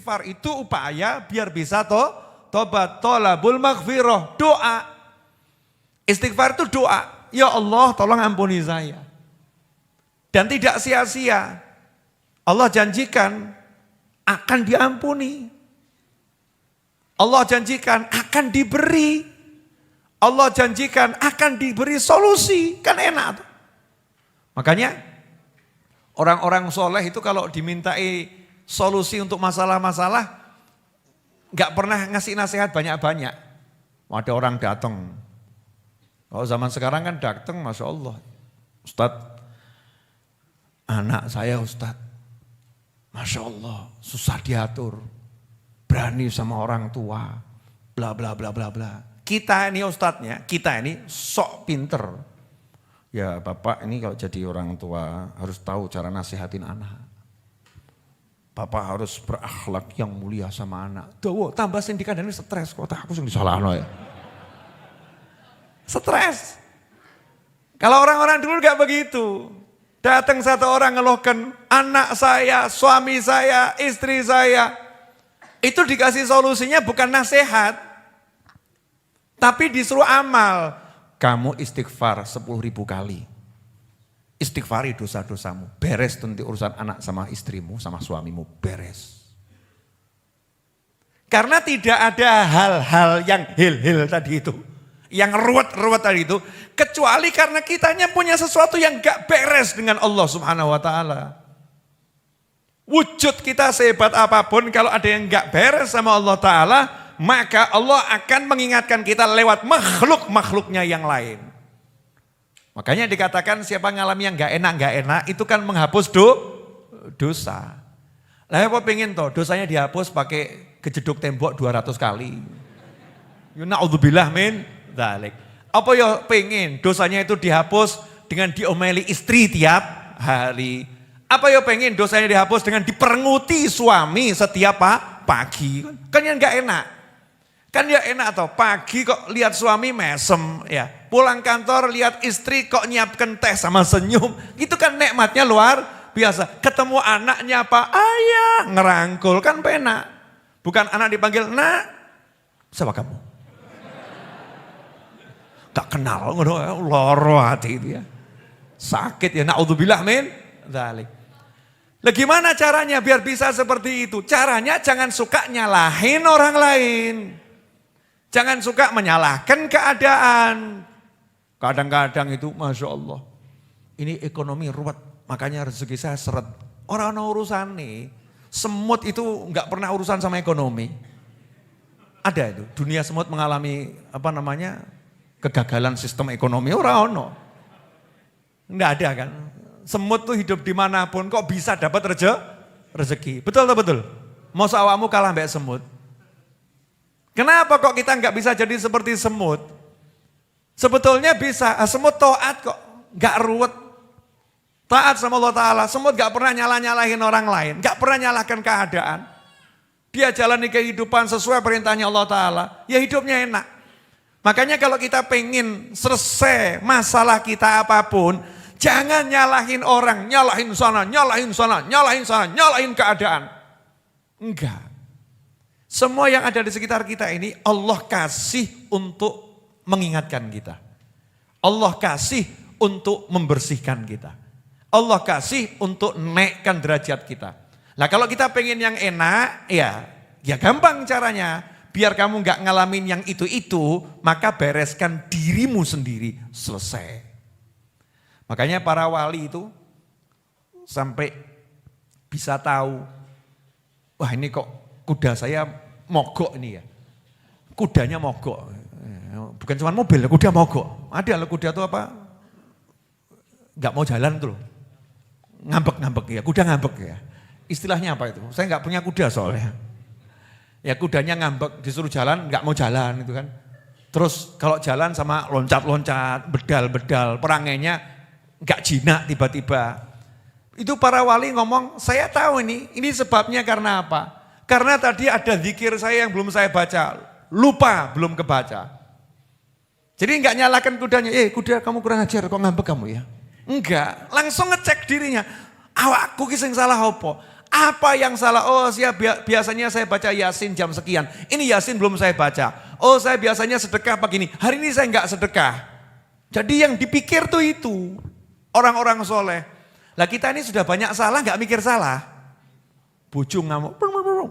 istighfar itu upaya biar bisa tobat, tolabul maghfirah, doa. Istighfar itu doa, ya Allah tolong ampuni saya. Dan tidak sia-sia, Allah janjikan akan diampuni. Allah janjikan akan diberi. Allah janjikan akan diberi solusi, kan enak tuh. Makanya orang-orang soleh itu kalau dimintai solusi untuk masalah-masalah, gak pernah ngasih nasihat banyak-banyak. Ada orang datang, kalau zaman sekarang kan datang, Masya Allah. Ustadz, anak saya Ustadz, Masya Allah susah diatur, berani sama orang tua, bla bla bla bla bla. Kita ini ustadznya, kita ini sok pinter. Ya Bapak ini kalau jadi orang tua harus tahu cara nasihatin anak. Bapak harus berakhlak yang mulia sama anak. Dawa, tambah sindikan ini stres, kok aku sing disalahno ya. Stres. Kalau orang-orang dulu gak begitu. Datang satu orang ngeluhkan anak saya, suami saya, istri saya. Itu dikasih solusinya bukan nasihat. Tapi disuruh amal. Kamu istighfar 10.000 kali. Istighfari dosa-dosamu. Beres nanti urusan anak sama istrimu, sama suamimu. Beres. Karena tidak ada hal-hal yang hil-hil tadi itu. Yang ruwet-ruwet tadi itu. Kecuali karena kitanya punya sesuatu yang gak beres dengan Allah Subhanahu wa ta'ala. Wujud kita sehebat apapun kalau ada yang gak beres sama Allah Ta'ala, maka Allah akan mengingatkan kita lewat makhluk-makhluknya yang lain. Makanya dikatakan siapa ngalami yang gak enak itu kan menghapus dosa. Lah apa pengen toh dosanya dihapus pakai kejeduk tembok 200 kali. Na'udzubillah min dzalik. Apa ya pengen dosanya itu dihapus dengan diomeli istri tiap hari. Apa ya pengen dosanya dihapus dengan diperenguti suami setiap pagi. Kan yang gak enak. Kan ya enak toh, pagi kok lihat suami mesem ya. Pulang kantor lihat istri kok nyiapkan teh sama senyum. Itu kan nikmatnya luar biasa. Ketemu anaknya apa? Ayah, ngerangkul kan penak. Bukan anak dipanggil, nak, siapa kamu? Gak kenal, loro hati itu ya. Sakit ya, na'udzubillah min dzalik. Lah gimana caranya biar bisa seperti itu? Caranya jangan suka nyalahin orang lain. Jangan suka menyalahkan keadaan. Kadang-kadang itu Masya Allah. Ini ekonomi ruwet, makanya rezeki saya seret. Orang urusan nih, semut itu enggak pernah urusan sama ekonomi. Ada itu, dunia semut mengalami kegagalan sistem ekonomi. Orang enggak ada kan. Semut tuh hidup dimanapun kok bisa dapat rezeki. Betul atau betul? Mau awakmu kalah mbak semut. Kenapa kok kita nggak bisa jadi seperti semut? Sebetulnya bisa, semut taat kok, nggak ruwet. Taat sama Allah Ta'ala, semut nggak pernah nyalahin orang lain, nggak pernah nyalahkan keadaan. Dia jalani kehidupan sesuai perintahnya Allah Ta'ala, ya hidupnya enak. Makanya kalau kita pengen selesai masalah kita apapun, jangan nyalahin orang, nyalahin sana, nyalahin sana, nyalahin sana, nyalahin keadaan. Enggak. Semua yang ada di sekitar kita ini Allah kasih untuk mengingatkan kita. Allah kasih untuk membersihkan kita. Allah kasih untuk naikkan derajat kita. Nah kalau kita pengen yang enak, ya gampang caranya. Biar kamu gak ngalamin yang itu-itu, maka bereskan dirimu sendiri, selesai. Makanya para wali itu sampai bisa tahu, wah ini kok kuda saya mogok ini ya. Kudanya mogok. Bukan cuma mobil, kuda mogok. Ada loh kuda itu apa? Gak mau jalan tuh loh. Ngambek-ngambek ya, kuda ngambek ya. Istilahnya apa itu? Saya gak punya kuda soalnya. Ya kudanya ngambek, disuruh jalan gak mau jalan itu kan. Terus kalau jalan sama loncat-loncat, bedal-bedal, perangainya gak jinak tiba-tiba. Itu para wali ngomong, saya tahu ini sebabnya karena apa? Karena tadi ada zikir saya yang belum saya baca, lupa belum kebaca. Jadi enggak nyalakan kudanya, kuda kamu kurang ajar kok ngambek kamu ya. Enggak, langsung ngecek dirinya. Awakku ki sing salah apa? Apa yang salah? Oh biasanya saya baca Yasin jam sekian. Ini Yasin belum saya baca. Oh saya biasanya sedekah begini. Hari ini saya enggak sedekah. Jadi yang dipikir tuh itu. Orang-orang soleh. Lah kita ini sudah banyak salah enggak mikir salah. Bojo ngamuk.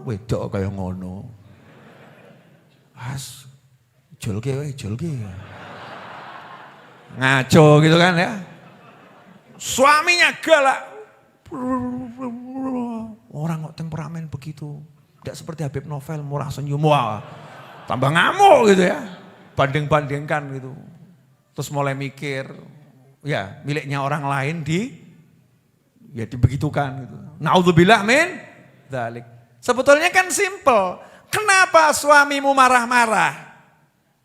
Wedok kayak ngono. As. Jolke. Ngaco gitu kan ya. Suaminya galak. Orang kok temperamen begitu. Tidak seperti Habib Novel, murah senyum. Wah, tambah ngamuk gitu ya. Banding-bandingkan gitu. Terus mulai mikir, ya miliknya orang lain dibegitukan gitu. Naudzubillah min dzalik. Sebetulnya kan simple. Kenapa suamimu marah-marah?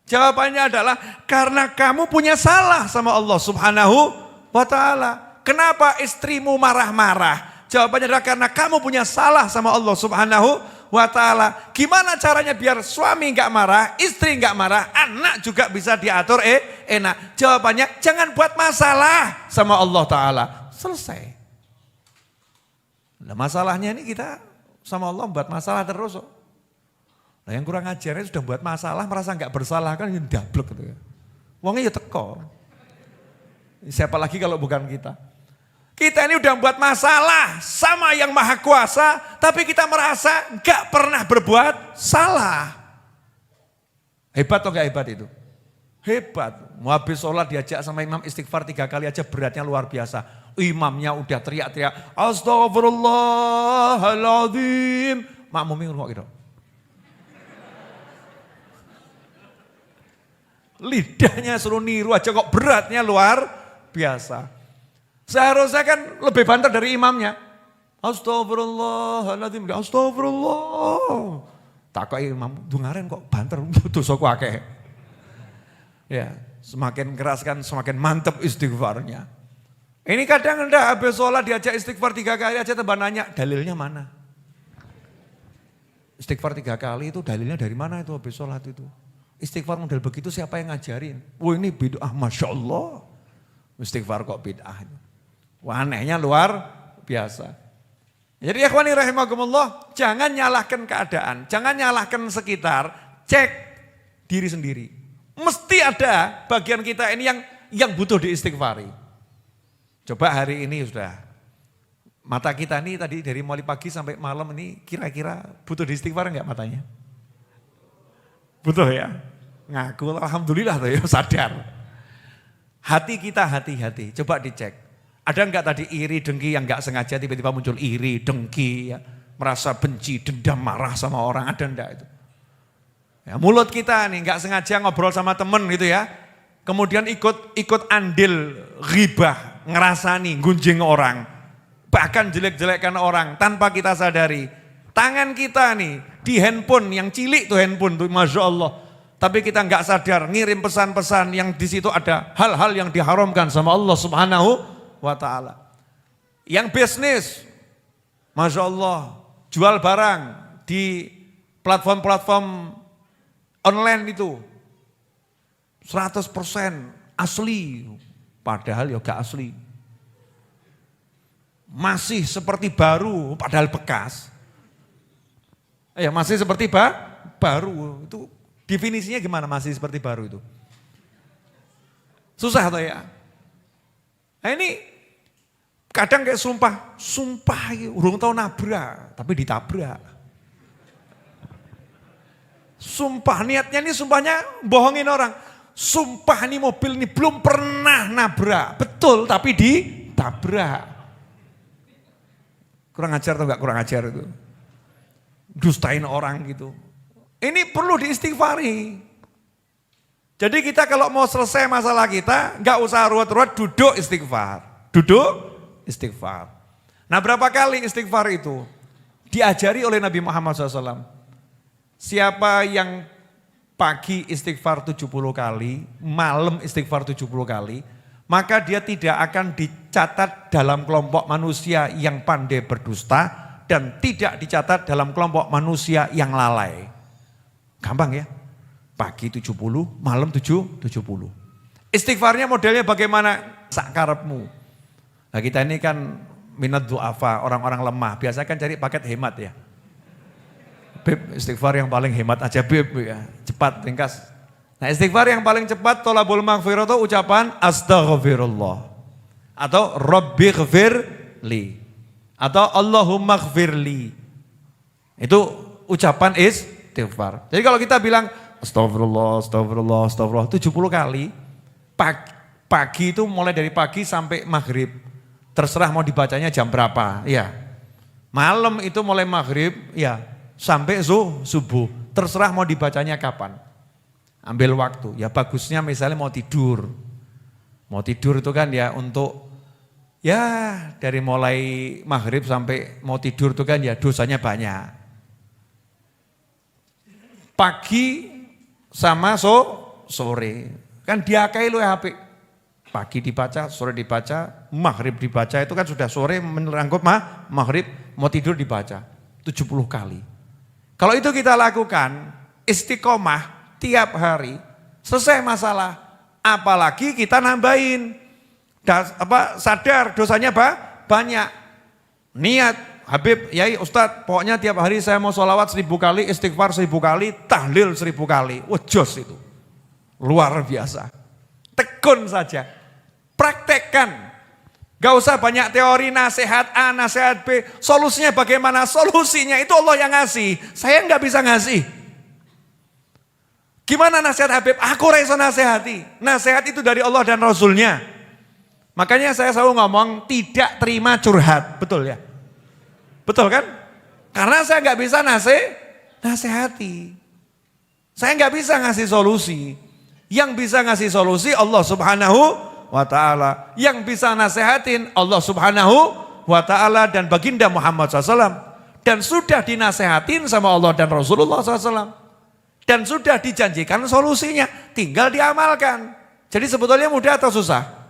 Jawabannya adalah karena kamu punya salah sama Allah Subhanahu wa ta'ala. Kenapa istrimu marah-marah? Jawabannya adalah karena kamu punya salah sama Allah Subhanahu wa ta'ala. Gimana caranya biar suami enggak marah, istri enggak marah, anak juga bisa diatur enak? Jawabannya jangan buat masalah sama Allah ta'ala. Selesai. Nah, masalahnya ini kita sama Allah buat masalah terus. Nah yang kurang ajarnya sudah buat masalah, merasa enggak bersalah kan yang dablek gitu ya. Wongnya ya teko. Siapa lagi kalau bukan kita? Kita ini udah buat masalah sama yang maha kuasa, tapi kita merasa gak pernah berbuat salah. Hebat atau gak hebat itu? Hebat. Mau habis sholat diajak sama imam istighfar 3 kali aja beratnya luar biasa. Imamnya udah teriak-teriak, Astaghfirullahaladzim. Makmumnya ngomong gitu. Lidahnya suruh niru aja kok beratnya luar biasa. Seharusnya kan lebih banter dari imamnya. Astagfirullahaladzim. Astagfirullah. Takoi imam, dungaren kok banter. Dosaku akeh. Ya, semakin keras kan semakin mantep istighfarnya. Ini kadang enggak habis sholat diajak istighfar 3 kali aja tambah nanya, dalilnya mana? Istighfar 3 kali itu dalilnya dari mana itu habis sholat itu? Istighfar model begitu siapa yang ngajarin? Wah ini bid'ah, Masya Allah. Istighfar kok bid'ah itu. Wah anehnya luar biasa. Jadi ikhwani rahimakumullah, jangan nyalahkan keadaan, jangan nyalahkan sekitar, cek diri sendiri. Mesti ada bagian kita ini yang butuh diistighfari. Coba hari ini sudah, mata kita ini tadi dari mulai pagi sampai malam ini kira-kira butuh diistighfar enggak matanya? Butuh ya? Ngaku alhamdulillah tuh ya sadar. Hati kita hati-hati, coba dicek. Ada enggak tadi iri, dengki yang enggak sengaja tiba-tiba muncul iri, dengki, ya, merasa benci, dendam, marah sama orang, ada enggak itu? Ya, mulut kita nih enggak sengaja ngobrol sama temen gitu ya, kemudian ikut andil ghibah, ngerasani, gunjing orang, bahkan jelek-jelekkan orang tanpa kita sadari. Tangan kita nih di handphone yang cilik tuh handphone tuh, Masya Allah. Tapi kita enggak sadar ngirim pesan-pesan yang di situ ada hal-hal yang diharamkan sama Allah Subhanahu wa ta'ala. Yang bisnis, Masya Allah, jual barang di platform-platform online itu 100% asli, padahal ya gak asli. Masih seperti baru, padahal bekas. Ya masih seperti baru, itu definisinya gimana masih seperti baru itu? Susah atau ya? Nah ini kadang kayak sumpah urung tahu nabrak, tapi ditabrak. Sumpah niatnya ini sumpahnya bohongin orang. Sumpah ini mobil ini belum pernah nabrak, betul tapi ditabrak. Kurang ajar atau enggak kurang ajar itu? Dustain orang gitu. Ini perlu diistighfari. Jadi kita kalau mau selesai masalah kita, enggak usah ruwet-ruwet, duduk istighfar. Duduk istighfar. Nah berapa kali istighfar itu? Diajari oleh Nabi Muhammad SAW. Siapa yang pagi istighfar 70 kali, malam istighfar 70 kali, maka dia tidak akan dicatat dalam kelompok manusia yang pandai berdusta dan tidak dicatat dalam kelompok manusia yang lalai. Gampang ya? Pagi 70, malam 70. Istighfarnya modelnya bagaimana? Sakarepmu. Nah kita ini kan minad du'afa, orang-orang lemah. Biasa kan cari paket hemat ya. Beb, istighfar yang paling hemat aja Beb, ya. Cepat, ringkas. Nah istighfar yang paling cepat, tolabul maghfirah itu ucapan astaghfirullah. Atau rabbighfirli. Atau Allahumma ghfirli. Itu ucapan istighfar. Jadi kalau kita bilang astagfirullah, astagfirullah, astagfirullah 70 kali. Pagi itu mulai dari pagi sampai maghrib. Terserah mau dibacanya jam berapa. Ya. Malam itu mulai maghrib, ya. Sampai subuh, terserah mau dibacanya kapan. Ambil waktu, ya bagusnya misalnya mau tidur. Mau tidur itu kan ya untuk, ya dari mulai maghrib sampai mau tidur itu kan ya dosanya banyak. Pagi sama sore, kan diakai lu HP. Pagi dibaca, sore dibaca, maghrib dibaca, itu kan sudah sore menerangkup maghrib, mau tidur dibaca. 70 kali. Kalau itu kita lakukan, istiqomah tiap hari, selesai masalah. Apalagi kita nambahin, sadar dosanya banyak. Niat, Habib, Yai, Ustadz, pokoknya tiap hari saya mau sholawat 1000 kali, istighfar 1000 kali, tahlil 1000 kali. Wah jos itu, luar biasa. Tekun saja, praktekkan. Gak usah banyak teori, nasihat A, nasihat B. Solusinya bagaimana? Solusinya itu Allah yang ngasih. Saya gak bisa ngasih. Gimana nasihat Habib? Aku reso nasihati. Nasihat itu dari Allah dan Rasulnya. Makanya saya selalu ngomong tidak terima curhat. Betul ya? Betul kan? Karena saya gak bisa nasihati. Saya gak bisa ngasih solusi. Yang bisa ngasih solusi Allah Subhanahu wa ta'ala. Yang bisa nasihatin Allah Subhanahu wa ta'ala dan baginda Muhammad SAW. Dan sudah dinasehatin sama Allah dan Rasulullah SAW. Dan sudah dijanjikan solusinya, tinggal diamalkan. Jadi sebetulnya mudah atau susah?